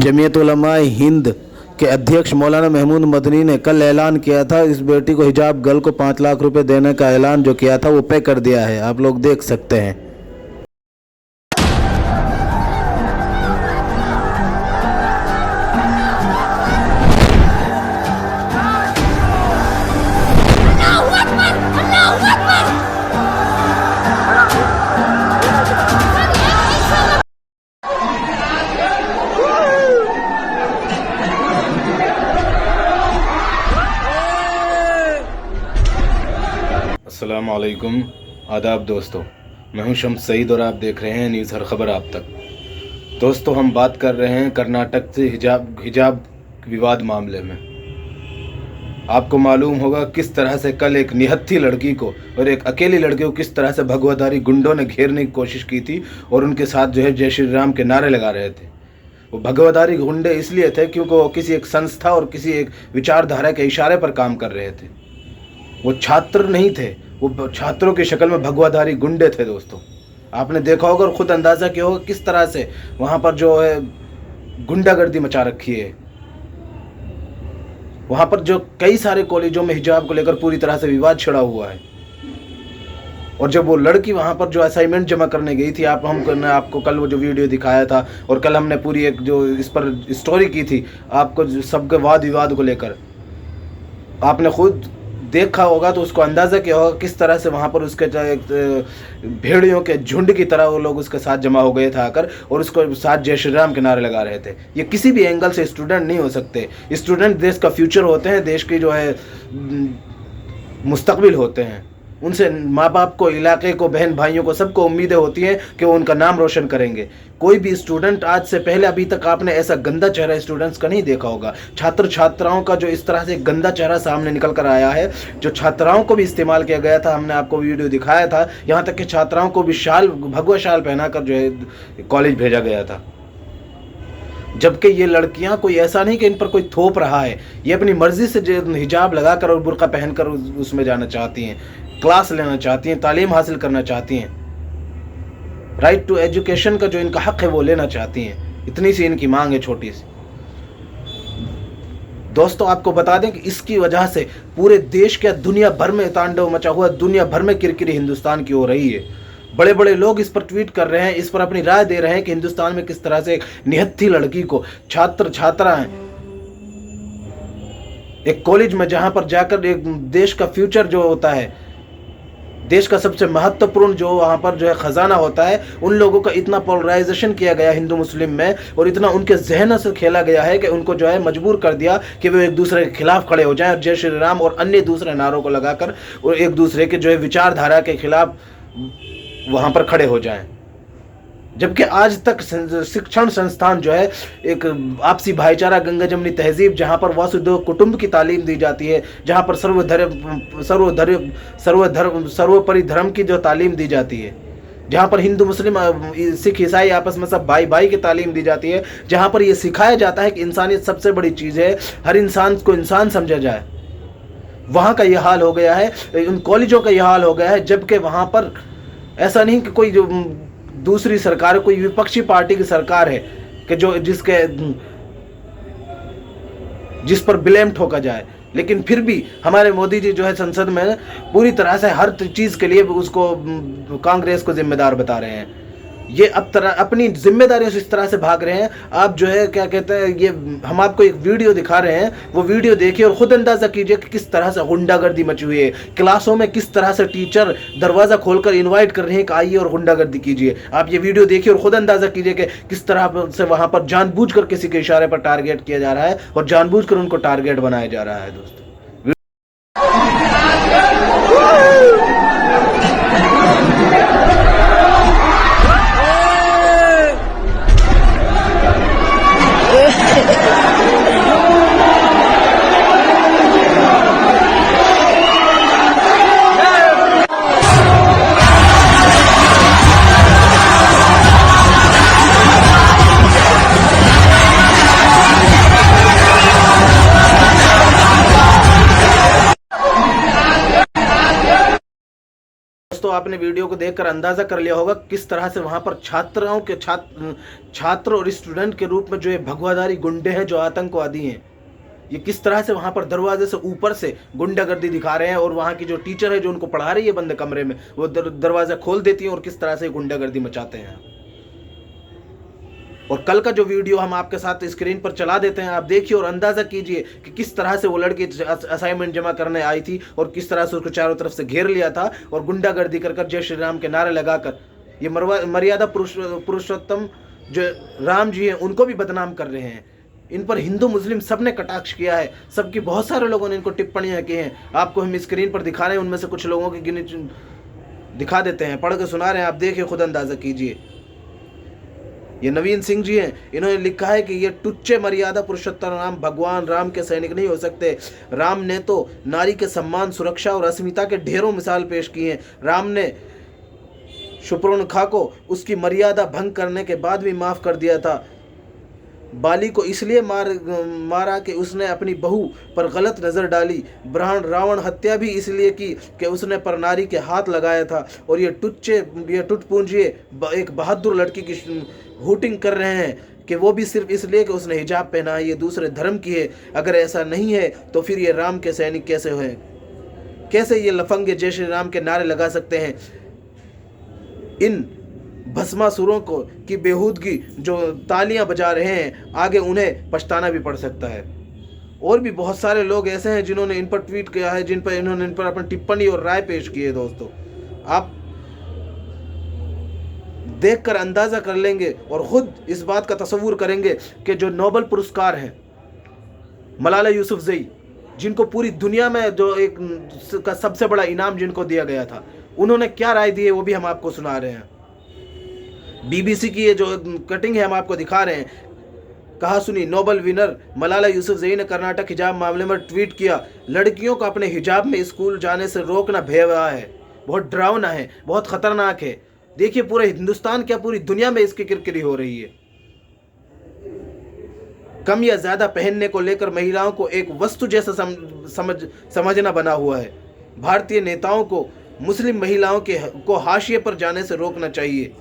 जमीयत उलमा हिंद के अध्यक्ष मौलाना महमूद मदनी ने कल ऐलान किया था, इस बेटी को हिजाब गर्ल को 5 लाख रुपए देने का ऐलान जो किया था वो पे कर दिया है। आप लोग देख सकते हैं। अस्सलाम वालेकुम, आदाब दोस्तों। मैं हूं शम्स सईद और आप देख रहे हैं न्यूज़ हर खबर आप तक। दोस्तों, हम बात कर रहे हैं कर्नाटक से हिजाब विवाद मामले में। आपको मालूम होगा किस तरह से कल एक निहत्थी लड़की को और एक अकेली लड़की को किस तरह से भगवाधारी गुंडों ने घेरने की कोशिश की थी और उनके साथ जो है जय श्री राम के नारे लगा रहे थे। वो भगवाधारी गुंडे इसलिए थे क्योंकि वो किसी एक संस्था और किसी एक विचारधारा के इशारे पर काम कर रहे थे। वो छात्र नहीं थे, वो छात्रों की शक्ल में भगवाधारी गुंडे थे। दोस्तों, आपने देखा होगा और ख़ुद अंदाज़ा किया होगा किस तरह से वहाँ पर जो है गुंडागर्दी मचा रखी है। वहाँ पर जो कई सारे कॉलेजों में हिजाब को लेकर पूरी तरह से विवाद छिड़ा हुआ है। और जब वो लड़की वहाँ पर जो असाइनमेंट जमा करने गई थी, हमने आपको कल वो जो वीडियो दिखाया था और कल हमने पूरी एक जो इस पर स्टोरी की थी आपको सबके वाद विवाद को लेकर, आपने खुद देखा होगा तो उसको अंदाज़ा किया होगा किस तरह से वहाँ पर उसके भेड़ियों के झुंड की तरह वो लोग उसके साथ जमा हो गए थे आकर और उसको साथ जय श्री राम के नारे लगा रहे थे। ये किसी भी एंगल से स्टूडेंट नहीं हो सकते। स्टूडेंट देश का फ्यूचर होते हैं, देश की जो है मुस्तकबिल होते हैं। उनसे माँ बाप को, इलाके को, बहन भाइयों को, सबको उम्मीदें होती हैं कि वो उनका नाम रोशन करेंगे। कोई भी स्टूडेंट आज से पहले अभी तक आपने ऐसा गंदा चेहरा स्टूडेंट्स का नहीं देखा होगा। छात्र छात्राओं का जो इस तरह से गंदा चेहरा सामने निकल कर आया है, जो छात्राओं को भी इस्तेमाल किया गया था, हमने आपको वीडियो दिखाया था। यहाँ तक कि छात्राओं को भी भगवा शाल पहनाकर जो है कॉलेज भेजा गया था। जबकि ये लड़कियां कोई ऐसा नहीं कि इन पर कोई थोप रहा है, ये अपनी मर्जी से जो हिजाब लगाकर और बुर्का पहनकर उसमें जाना चाहती हैं, क्लास लेना चाहती हैं, तालीम हासिल करना चाहती हैं। राइट टू एजुकेशन का जो इनका हक है वो लेना चाहती हैं। इतनी सी इनकी मांग है, छोटी सी। दोस्तों, आपको बता दें कि इसकी वजह से पूरे देश के दुनिया भर में तांडव मचा हुआ, दुनिया भर में किरकिरी हिंदुस्तान की हो रही है। बड़े बड़े लोग इस पर ट्वीट कर रहे हैं, इस पर अपनी राय दे रहे हैं कि हिंदुस्तान में किस तरह से एक निहत्थी लड़की को छात्र छात्राएं एक कॉलेज में जहां पर जाकर एक देश का फ्यूचर जो होता है, देश का सबसे महत्वपूर्ण जो वहाँ पर जो है ख़जाना होता है, उन लोगों का इतना पोलराइजेशन किया गया हिंदू मुस्लिम में और इतना उनके जहन से खेला गया है कि उनको जो है मजबूर कर दिया कि वे एक दूसरे के खिलाफ खड़े हो जाएं और जय श्री राम और अन्य दूसरे नारों को लगाकर और एक दूसरे के जो है विचारधारा के खिलाफ वहाँ पर खड़े हो जाएं। जबकि आज तक शिक्षण संस्थान जो है एक आपसी भाईचारा, गंगा जमनी तहजीब, जहाँ पर वसुधैव कुटुंब की तालीम दी जाती है, जहाँ पर सर्वोपरि धर्म की जो तालीम दी जाती है, जहाँ पर हिंदू मुस्लिम सिख ईसाई आपस में सब भाई भाई की तालीम दी जाती है, जहाँ पर यह सिखाया जाता है कि इंसानियत सबसे बड़ी चीज़ है, हर इंसान को इंसान समझा जाए, वहाँ का यह हाल हो गया है, उन कॉलेजों का यह हाल हो गया है। जबकि वहाँ पर ऐसा नहीं कि कोई जो दूसरी सरकार, कोई विपक्षी पार्टी की सरकार है कि जो जिस पर ब्लेम ठोका जाए, लेकिन फिर भी हमारे मोदी जी जो है संसद में पूरी तरह से हर चीज़ के लिए उसको कांग्रेस को जिम्मेदार बता रहे हैं। ये अपनी जिम्मेदारियों से इस तरह से भाग रहे हैं। आप जो है क्या कहते हैं, ये हम आपको एक वीडियो दिखा रहे हैं, वो वीडियो देखिए और ख़ुद अंदाज़ा कीजिए कि किस तरह से गुंडागर्दी मची हुई है। क्लासों में किस तरह से टीचर दरवाज़ा खोलकर इनवाइट कर रहे हैं कि आइए और गुंडागर्दी कीजिए। आप ये वीडियो देखिए और ख़ुद अंदाज़ा कीजिए कि किस तरह से वहाँ पर जानबूझकर किसी के इशारे पर टारगेट किया जा रहा है और जानबूझकर उनको टारगेट बनाया जा रहा है। दोस्तों, दोस्तों आपने वीडियो को देखकर अंदाज़ा कर लिया होगा किस तरह से वहाँ पर छात्र और स्टूडेंट के रूप में जो ये भगवाधारी गुंडे हैं, जो आतंकवादी हैं, ये किस तरह से वहाँ पर दरवाजे से ऊपर से गुंडागर्दी दिखा रहे हैं। और वहाँ की जो टीचर है जो उनको पढ़ा रही है बंद कमरे में, वो दरवाज़ा खोल देती है और किस तरह से गुंडागर्दी मचाते हैं। और कल का जो वीडियो हम आपके साथ स्क्रीन पर चला देते हैं, आप देखिए और अंदाज़ा कीजिए कि किस तरह से वो लड़की असाइनमेंट जमा करने आई थी और किस तरह से उसको चारों तरफ से घेर लिया था और गुंडागर्दी कर जय श्री राम के नारे लगाकर ये मर्यादा पुरुषोत्तम जो राम जी हैं उनको भी बदनाम कर रहे हैं। इन पर हिंदू मुस्लिम सब ने कटाक्ष किया है, सबकी बहुत सारे लोगों ने इनको टिप्पणियां की हैं। आपको हम स्क्रीन पर दिखा रहे हैं, उनमें से कुछ लोगों की गिनी दिखा देते हैं, पढ़ के सुना रहे हैं, आप देखिए, खुद अंदाज़ा कीजिए। ये नवीन सिंह जी हैं, इन्होंने लिखा है कि ये टुच्चे मर्यादा पुरुषोत्तम राम भगवान राम के सैनिक नहीं हो सकते। राम ने तो नारी के सम्मान, सुरक्षा और अस्मिता के ढेरों मिसाल पेश की हैं। राम ने शूर्पणखा को उसकी मर्यादा भंग करने के बाद भी माफ़ कर दिया था। बाली को इसलिए मारा कि उसने अपनी बहू पर गलत नज़र डाली। रावण हत्या भी इसलिए की कि उसने पर नारी के हाथ लगाया था। और ये टुटपूंजिए एक बहादुर लड़की की हूटिंग कर रहे हैं कि वो भी सिर्फ इसलिए कि उसने हिजाब पहना है, ये दूसरे धर्म की है। अगर ऐसा नहीं है तो फिर ये राम के सैनिक कैसे हुए? कैसे ये लफंगे जय श्री राम के नारे लगा सकते हैं? इन भस्मासुरों को की बेहूदगी जो तालियां बजा रहे हैं, आगे उन्हें पछताना भी पड़ सकता है। और भी बहुत सारे लोग ऐसे हैं जिन्होंने इन पर ट्वीट किया है, इन्होंने इन पर अपनी टिप्पणी और राय पेश की है। दोस्तों आप देखकर अंदाज़ा कर लेंगे और ख़ुद इस बात का तसव्वुर करेंगे कि जो नोबेल पुरस्कार हैं मलाला यूसुफजई, जिनको पूरी दुनिया में जो एक का सबसे बड़ा इनाम जिनको दिया गया था, उन्होंने क्या राय दी है वो भी हम आपको सुना रहे हैं। BBC की ये जो कटिंग है हम आपको दिखा रहे हैं। कहा सुनी, नोबेल विनर मलाला यूसुफजई ने कर्नाटक हिजाब मामले में ट्वीट किया, लड़कियों को अपने हिजाब में स्कूल जाने से रोकना भयावह है, बहुत डरावना है, बहुत खतरनाक है। देखिए पूरे हिंदुस्तान क्या पूरी दुनिया में इसकी किरकिरी हो रही है। कम या ज्यादा पहनने को लेकर महिलाओं को एक वस्तु जैसा समझना बना हुआ है। भारतीय नेताओं को मुस्लिम महिलाओं को हाशिए पर जाने से रोकना चाहिए।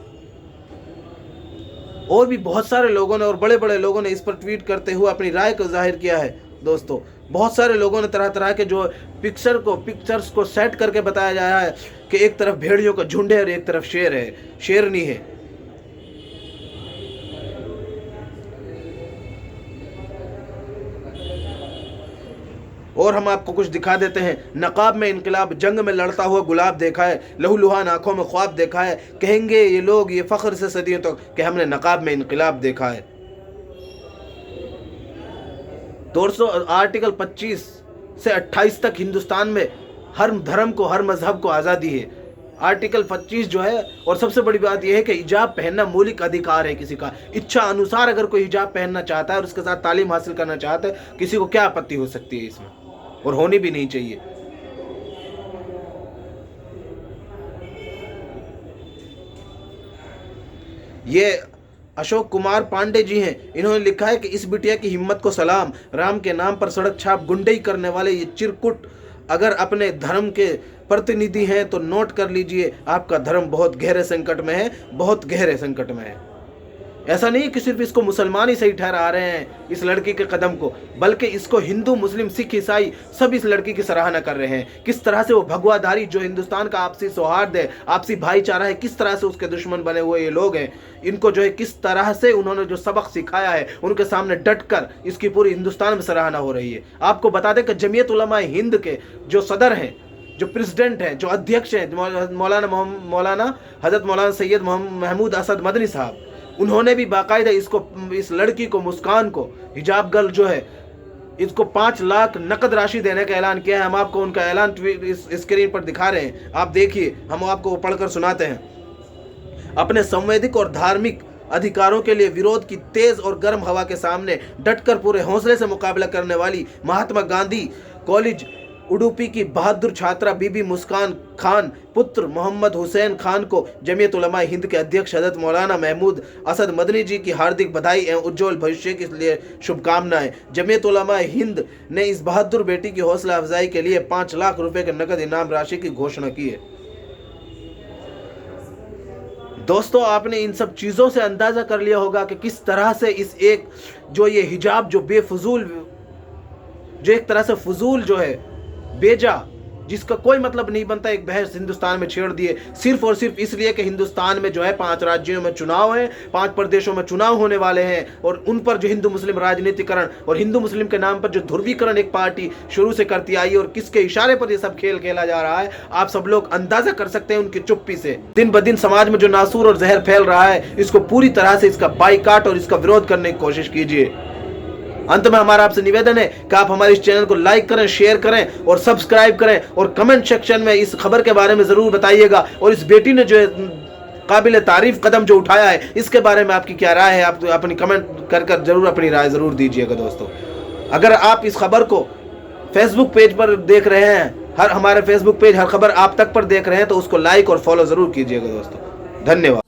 और भी बहुत सारे लोगों ने और बड़े बड़े लोगों ने इस पर ट्वीट करते हुए अपनी राय को जाहिर किया है। दोस्तों बहुत सारे लोगों ने तरह तरह के जो पिक्चर्स को सेट करके बताया जाया है कि एक तरफ भेड़ियों का झुंड है और एक तरफ शेर है, शेरनी है। और हम आपको कुछ दिखा देते हैं। नकाब में इनकलाब, जंग में लड़ता हुआ गुलाब देखा है, लहूलुहान आंखों में ख्वाब देखा है। कहेंगे ये लोग ये फख्र से सदियों तक कि हमने नकाब में इनकलाब देखा है। दोस्तों आर्टिकल 25 से 28 तक हिंदुस्तान में हर धर्म को, हर मजहब को आज़ादी है। आर्टिकल 25 जो है, और सबसे बड़ी बात यह है कि हिजाब पहनना मौलिक अधिकार है किसी का। इच्छा अनुसार अगर कोई हिजाब पहनना चाहता है और उसके साथ तालीम हासिल करना चाहता है, किसी को क्या आपत्ति हो सकती है इसमें, और होनी भी नहीं चाहिए। ये अशोक कुमार पांडे जी हैं, इन्होंने लिखा है कि इस बिटिया की हिम्मत को सलाम। राम के नाम पर सड़क छाप गुंडई करने वाले ये चिरकुट अगर अपने धर्म के प्रतिनिधि हैं तो नोट कर लीजिए, आपका धर्म बहुत गहरे संकट में है, बहुत गहरे संकट में है। ऐसा नहीं कि सिर्फ इसको मुसलमान ही सही ठहरा रहे हैं इस लड़की के कदम को, बल्कि इसको हिंदू, मुस्लिम, सिख, ईसाई सब इस लड़की की सराहना कर रहे हैं। किस तरह से वो भगवाधारी जो हिंदुस्तान का आपसी सौहार्द है, आपसी भाईचारा है, किस तरह से उसके दुश्मन बने हुए ये लोग हैं। इनको जो है किस तरह से उन्होंने जो सबक सिखाया है, उनके सामने डटकर इसकी पूरी हिंदुस्तान में सराहना हो रही है। आपको बता दें कि जमीयत उलमा हिंद के जो सदर हैं, जो प्रेसिडेंट हैं, जो अध्यक्ष हैं, मौलाना हजरत मौलाना सैयद महमूद असद मदनी साहब, उन्होंने भी बाकायदा इस लड़की को, मुस्कान को, हिजाब गर्ल जो है, इसको 5 लाख नकद राशि देने का ऐलान किया है। हम आपको उनका ऐलान इस स्क्रीन पर दिखा रहे हैं, आप देखिए, हम आपको पढ़कर सुनाते हैं। अपने संवैधानिक और धार्मिक अधिकारों के लिए विरोध की तेज और गर्म हवा के सामने डटकर पूरे हौसले से मुकाबला करने वाली महात्मा गांधी कॉलेज उडुपी की बहादुर छात्रा बीबी मुस्कान खान पुत्र मोहम्मद हुसैन खान को जमीयत उलमा हिंद के अध्यक्ष हजरत मौलाना महमूद असद मदनी जी की हार्दिक बधाई एवं उज्जवल भविष्य के लिए शुभकामनाएं। जमीयत उलमा हिंद ने इस बहादुर बेटी की हौसला अफजाई के लिए 5 लाख रुपए के नकद इनाम राशि की घोषणा की है। दोस्तों आपने इन सब चीज़ों से अंदाज़ा कर लिया होगा कि किस तरह से इस एक जो ये हिजाब जो बेफजूल जो एक तरह से फजूल जो है बेजा जिसका कोई मतलब नहीं बनता एक बहस हिंदुस्तान में छेड़ दिए सिर्फ और सिर्फ इसलिए कि हिंदुस्तान में जो है 5 राज्यों में चुनाव है, 5 प्रदेशों में चुनाव होने वाले हैं और उन पर जो हिंदू मुस्लिम राजनीतिकरण और हिंदू मुस्लिम के नाम पर जो ध्रुवीकरण एक पार्टी शुरू से करती आई और किसके इशारे पर ये सब खेल खेला जा रहा है आप सब लोग अंदाजा कर सकते हैं उनकी चुप्पी से। दिन ब दिन समाज में जो नासूर और जहर फैल रहा है इसको पूरी तरह से इसका बाइकाट और इसका विरोध करने की कोशिश कीजिए। अंत में हमारा आपसे निवेदन है कि आप हमारे इस चैनल को लाइक करें, शेयर करें और सब्सक्राइब करें और कमेंट सेक्शन में इस खबर के बारे में जरूर बताइएगा और इस बेटी ने जो काबिल तारीफ कदम जो उठाया है इसके बारे में आपकी क्या राय है, आप अपनी कमेंट कर जरूर अपनी राय जरूर दीजिएगा। दोस्तों अगर आप इस खबर को फेसबुक पेज पर देख रहे हैं, हमारे फेसबुक पेज हर खबर आप तक पर देख रहे हैं तो उसको लाइक और फॉलो जरूर कीजिएगा। दोस्तों धन्यवाद।